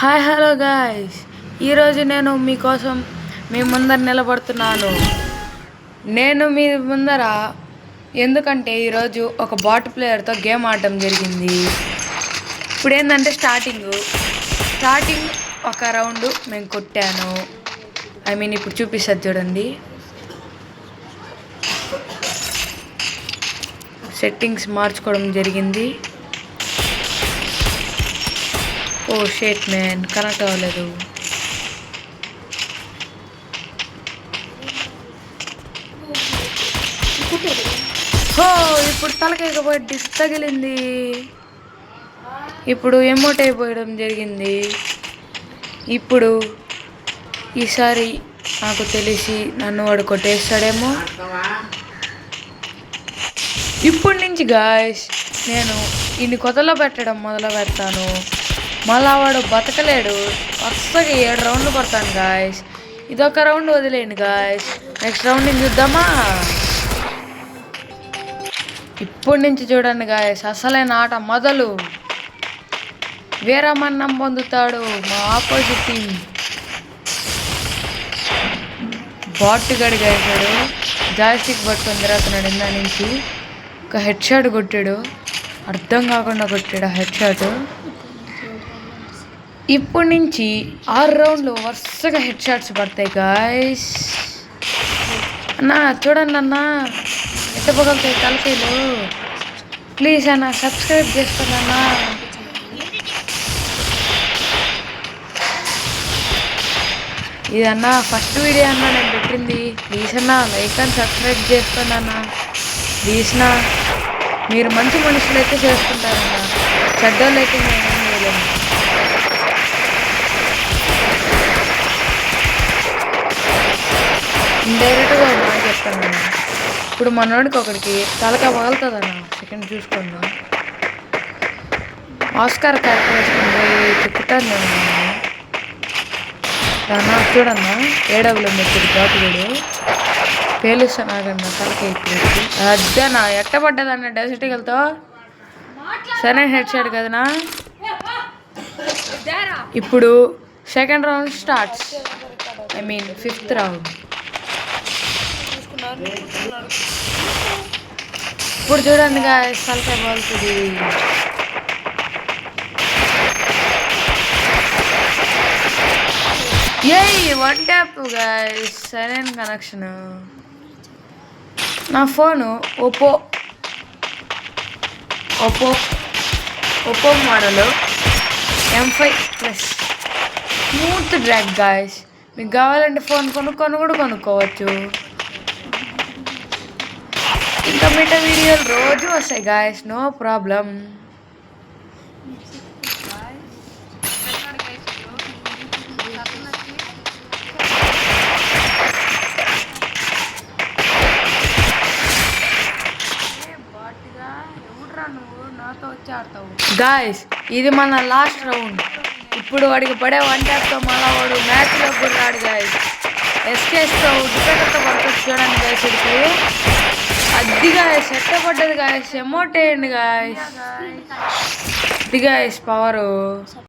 Hi hello guys, ఈరోజు నేను మీకోసం మీ ముందర నిలబడుతున్నాను. నేను మీ ముందర ఎందుకంటే ఈరోజు ఒక బాట్ ప్లేయర్తో గేమ్ ఆడడం జరిగింది. ఇప్పుడు ఏంటంటే స్టార్టింగ్ ఒక రౌండ్ మేము కొట్టాను. ఇప్పుడు చూపిస్తుంది చూడండి. సెట్టింగ్స్ మార్చుకోవడం జరిగింది. ఓ షేట్ మ్యాన్, కనెక్ట్ అవ్వలేదు. ఇప్పుడు తలకైకపోయి డిస్ తగిలింది. ఇప్పుడు ఎమోట్ అయిపోయడం జరిగింది. ఇప్పుడు ఈసారి నాకు తెలిసి నన్ను వాడు కొట్టేస్తాడేమో. ఇప్పటి నుంచి గాయస్ నేను ఇన్ని కొత్తలో పెట్టడం మొదలు పెడతాను. మళ్ళా వాడు బతకలేడు. వరుసగా 7 రౌండ్లు కొడతాను గాయస్. ఇదొక రౌండ్ వదిలేండి గాయస్, నెక్స్ట్ రౌండ్ చూద్దామా. ఇప్పటి నుంచి చూడండి గాయస్, అసలైన ఆట మొదలు. వీరమన్నం పొందుతాడు మా ఆపోజిట్ టీం. బాట్ గడి గాయసాడు, జాయ్స్టిక్ పట్టుకొని తిరుగుతున్నాడు. ఇందా నుంచి ఒక హెడ్ షాట్ కొట్టాడు, అర్థం కాకుండా కొట్టాడు ఆ హెడ్ షాట్. ఇప్పటి నుంచి 6 రౌండ్లు వరుసగా హెడ్ షాట్స్ పడతాయి గాయస్. అన్నా చూడండి అన్న, ఎట్ట పగలుతాయి తలకాయలు. ప్లీజ్ అన్న సబ్స్క్రైబ్ చేసుకోండి అన్న. ఇది అన్న ఫస్ట్ వీడియో అన్న నేను పెట్టింది. ప్లీజ్ అన్న లైక్ అండ్ సబ్స్క్రైబ్ చేసుకోండి అన్న. ప్లీజ్ నా, మీరు మంచి మనుషులు అయితే చేసుకుంటారన్న, చెడ్డోళ్ళు అయితే నేను ఏం చేయలేము. ఇండైరెక్ట్గా మాట చెప్తాను. ఇప్పుడు మనోడికి ఒకడికి తలక పగలుతుందన్న. సెకండ్ చూసుకున్నా ఆస్కార్ క్యారెక్టర్ వేసుకుని చెప్తాను నేను. అన్నా చూడన్నా, ఏడవులు మెచ్చుడు బాటుడు పేలుస్తాను ఆగన్నా తలక. ఇప్పుడు అద్దనా ఎట్ట పడ్డదన్న డెసిటికల్తో. సరే హెడ్ షాట్ కదనా. ఇప్పుడు second round starts. Fifth round. ఇప్పుడు చూడండి గాయస్, తలకాయ బాగుతుంది. వన్ ట్యాప్ గాయస్, సరైన కనెక్షన్. నా phone Oppo model M5+ smooth drag guys. మీకు కావాలంటే ఫోన్ కొనుక్కోవచ్చు. ఇంకా మిగతా వీడియోలు రోజు వస్తాయి గాయస్, నో ప్రాబ్లం. గాయస్ ఇది మన లాస్ట్ రౌండ్. ఇప్పుడు వాడికి పడే వన్ ట్యాప్తో మళ్ళీ వాడు మ్యాచ్లో కూడా రాడు గాయస్. ఎస్కేస్తో డిఫెక్ట్తో పడుతుంది చూడండి గాయస్. ఇడికి అది గాయస్ ఎట్ట పడ్డది గాయస్, ఎమోట్ వేయండి గాయస్. ఇది గాయస్ పవరు.